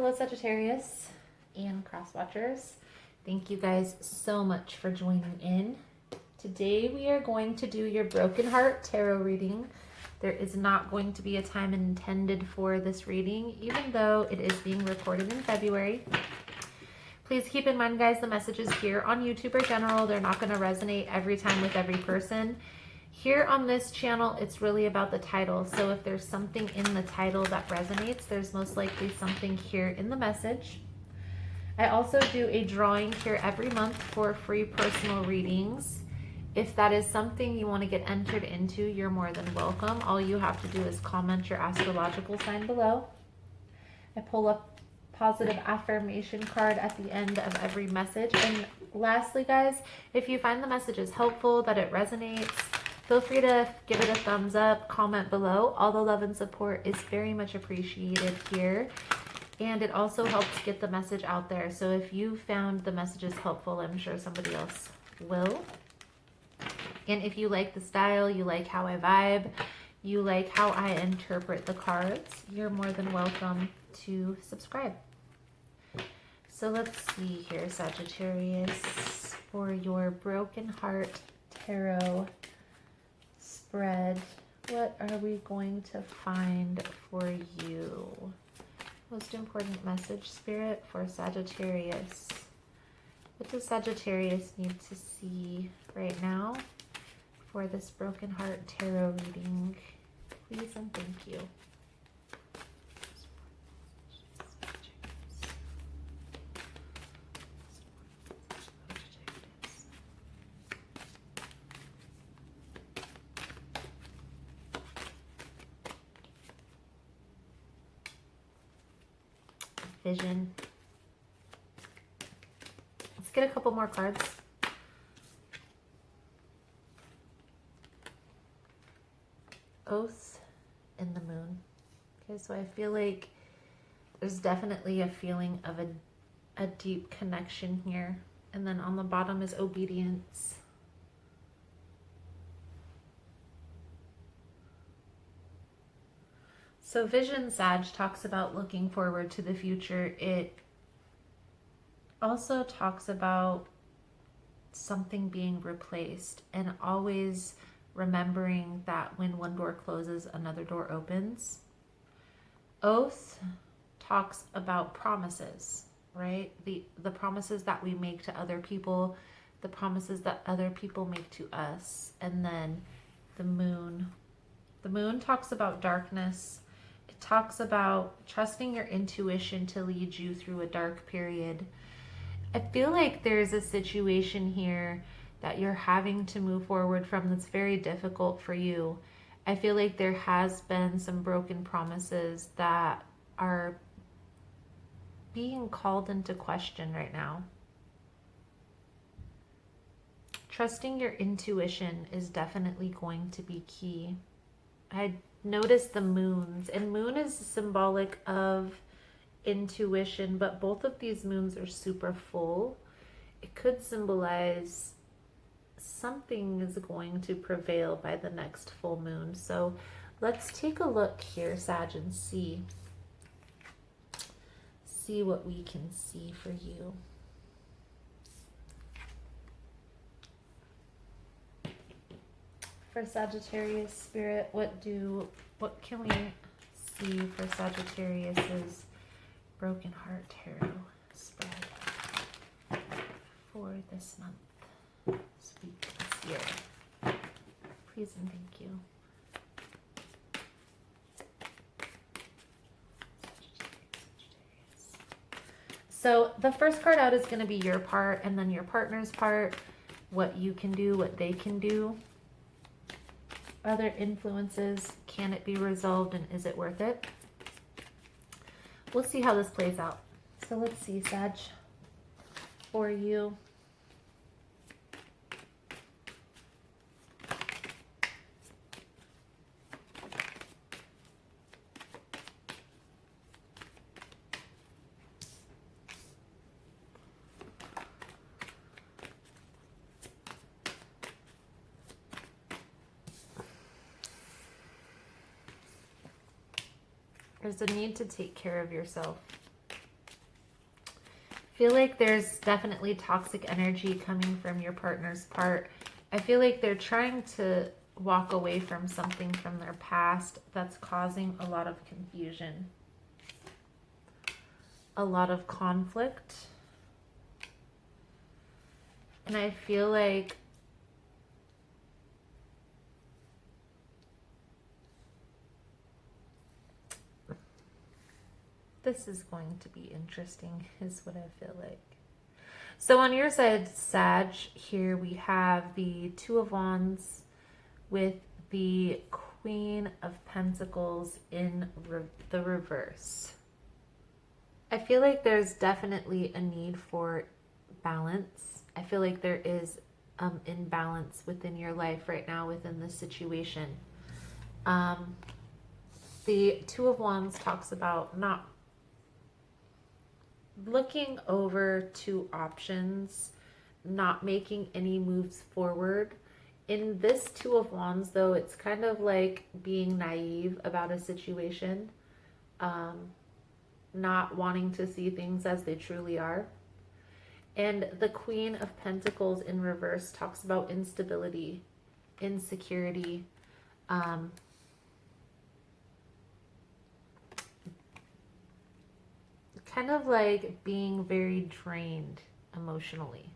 Hello Sagittarius and cross watchers. Thank you guys so much for joining in. Today we are going to do your broken heart tarot reading. There is not going to be a time intended for this reading, even though it is being recorded in February. Please keep in mind, guys, the messages here on YouTube are general. They're not going to resonate every time with every person. Here on this channel, it's really about the title. So if there's something in the title that resonates, there's most likely something here in the message. I also do a drawing here every month for free personal readings. If that is something you want to get entered into, you're more than welcome. All you have to do is comment your astrological sign below. I pull up positive affirmation card at the end of every message. And lastly, guys, if you find the messages helpful, that it resonates, feel free to give it a thumbs up, comment below. All the love and support is very much appreciated here. And it also helps get the message out there. So if you found the messages helpful, I'm sure somebody else will. And if you like the style, you like how I vibe, you like how I interpret the cards, you're more than welcome to subscribe. So let's see here, Sagittarius, for your broken heart tarot spread, what are we going to find for you? Most important message, Spirit, for Sagittarius. What does Sagittarius need to see right now for this broken heart tarot reading? Please and thank you. Vision. Let's get a couple more cards. Oath and the moon. Okay, so I feel like there's definitely a feeling of a deep connection here. And then on the bottom is obedience. So Vision Sag talks about looking forward to the future. It also talks about something being replaced and always remembering that when one door closes, another door opens. Oath talks about promises, right? The promises that we make to other people, the promises that other people make to us. And then the moon. The moon talks about darkness. It talks about trusting your intuition to lead you through a dark period. I feel like there's a situation here that you're having to move forward from that's very difficult for you. I feel like there has been some broken promises that are being called into question right now. Trusting your intuition is definitely going to be key. I noticed the moons, and moon is symbolic of intuition, but both of these moons are super full. It could symbolize something is going to prevail by the next full moon. So let's take a look here, Sag, and see what we can see for you. For Sagittarius, Spirit, what can we see for Sagittarius's broken heart tarot spread for this month, this week, this year? Please and thank you. So the first card out is going to be your part, and then your partner's part, what you can do, what they can do. Other influences, can it be resolved, and is it worth it? We'll see how this plays out. So let's see, Sag, for you. There's a need to take care of yourself. feel like there's definitely toxic energy coming from your partner's part. I feel like they're trying to walk away from something from their past that's causing a lot of confusion, a lot of conflict. And I feel like this is going to be interesting, is what I feel like. So on your side, Sag, here we have the Two of Wands with the Queen of Pentacles in the reverse. I feel like there's definitely a need for balance. I feel like there is imbalance within your life right now within this situation. The Two of Wands talks about not looking over two options, not making any moves forward. In this Two of Wands, though, it's kind of like being naive about a situation, not wanting to see things as they truly are. And the Queen of Pentacles in reverse talks about instability, insecurity, kind of like being very drained emotionally,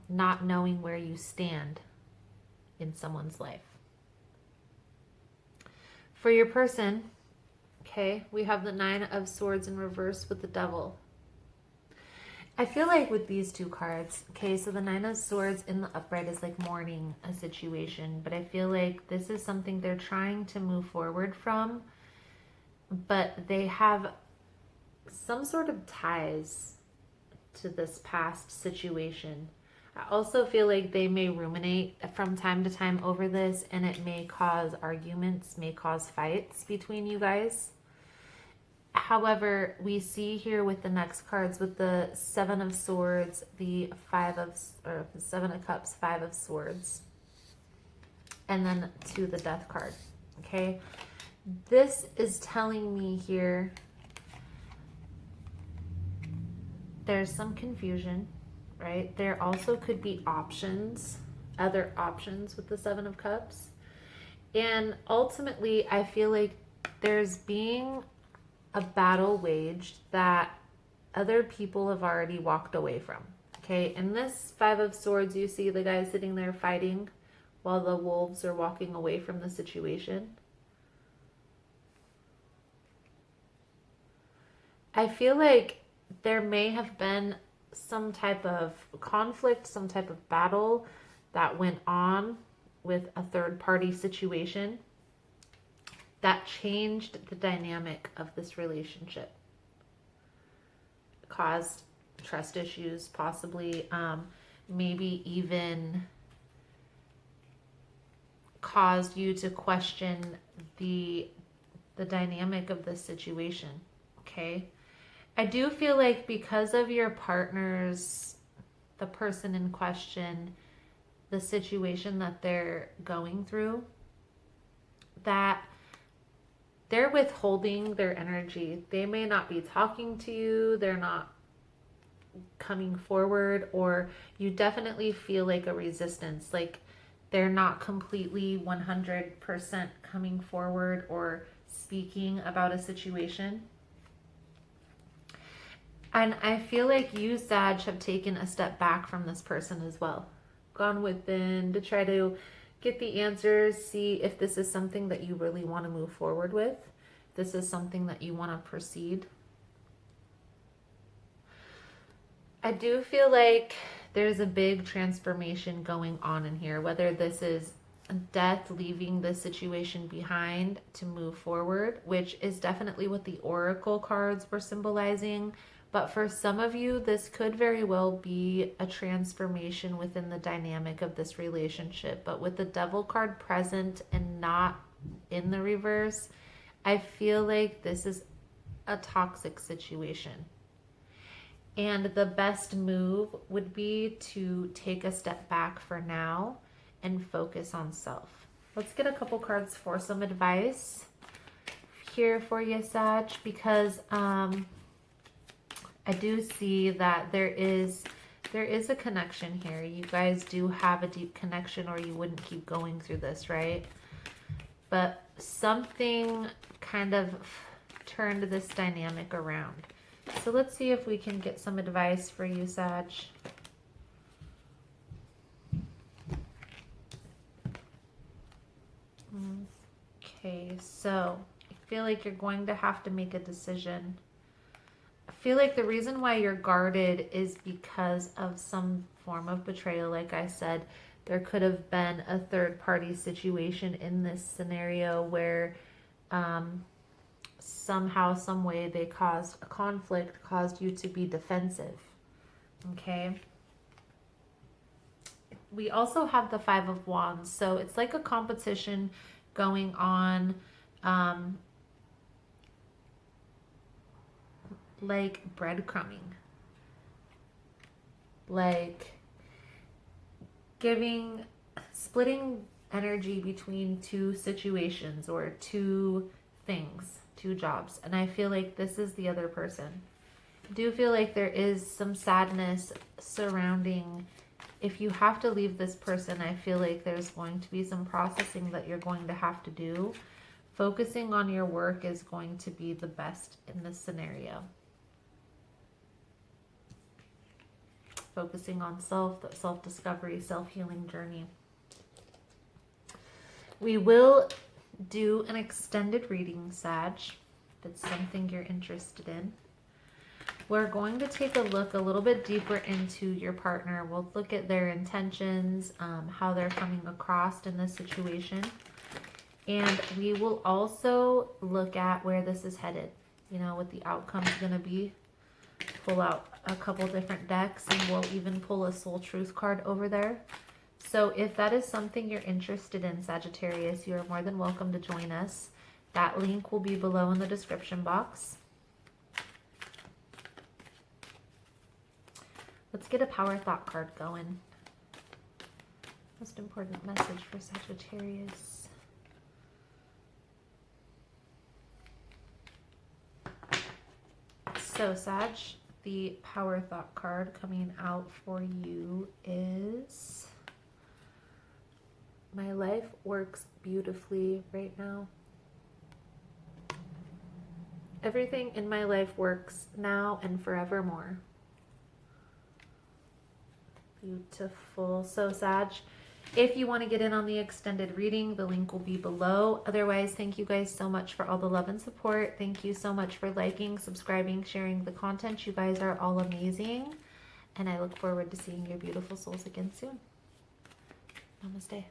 not knowing where you stand in someone's life. For your person, okay, we have the Nine of Swords in reverse with the Devil. I feel like with these two cards, okay, so the Nine of Swords in the upright is like mourning a situation, but I feel like this is something they're trying to move forward from, but they have some sort of ties to this past situation. I also feel like they may ruminate from time to time over this, and it may cause arguments, may cause fights between you guys. However, we see here with the next cards, with the Seven of Swords, the Seven of Cups, Five of Swords, and then to the Death card. Okay, this is telling me here there's some confusion, right? There also could be options, other options with the Seven of Cups. And ultimately, I feel like there's being a battle waged that other people have already walked away from. Okay, in this Five of Swords, you see the guy sitting there fighting while the wolves are walking away from the situation. I feel like there may have been some type of conflict, some type of battle that went on with a third party situation that changed the dynamic of this relationship, caused trust issues, possibly, maybe even caused you to question the dynamic of this situation. Okay, I do feel like because of your partner's, the person in question, the situation that they're going through, that they're withholding their energy. They may not be talking to you, they're not coming forward, or you definitely feel like a resistance, like they're not completely 100% coming forward or speaking about a situation. And I feel like you, Sag, have taken a step back from this person as well. Gone within to try to get the answers, see if this is something that you really want to move forward with. This is something that you want to proceed. I do feel like there's a big transformation going on in here, whether this is death, leaving the situation behind to move forward, which is definitely what the Oracle cards were symbolizing. But for some of you, this could very well be a transformation within the dynamic of this relationship. But with the Devil card present and not in the reverse, I feel like this is a toxic situation. And the best move would be to take a step back for now and focus on self. Let's get a couple cards for some advice here for you, Sag, because I do see that there is a connection here. You guys do have a deep connection or you wouldn't keep going through this, right? But something kind of turned this dynamic around. So let's see if we can get some advice for you, Sag. Okay, so I feel like you're going to have to make a decision. I feel like the reason why you're guarded is because of some form of betrayal. Like I said, there could have been a third party situation in this scenario where somehow, some way they caused a conflict, caused you to be defensive. Okay. We also have the Five of Wands. So it's like a competition going on, like breadcrumbing, like splitting energy between two situations or two things, two jobs. And I feel like this is the other person. I do feel like there is some sadness surrounding. If you have to leave this person, I feel like there's going to be some processing that you're going to have to do. Focusing on your work is going to be the best in this scenario. Focusing on self-discovery, self-healing journey. We will do an extended reading, Sag, if it's something you're interested in. We're going to take a look a little bit deeper into your partner. We'll look at their intentions, how they're coming across in this situation. And we will also look at where this is headed, what the outcome is going to be. Pull out a couple different decks, and we'll even pull a soul truth card over there. So if that is something you're interested in, Sagittarius, you're more than welcome to join us. That link will be below in the description box. Let's get a power thought card going. Most important message for Sagittarius. So, Sag, the power thought card coming out for you is, my life works beautifully right now. Everything in my life works now and forevermore. Beautiful. So, Sag, if you want to get in on the extended reading, the link will be below. Otherwise, thank you guys so much for all the love and support. Thank you so much for liking, subscribing, sharing the content. You guys are all amazing. And I look forward to seeing your beautiful souls again soon. Namaste.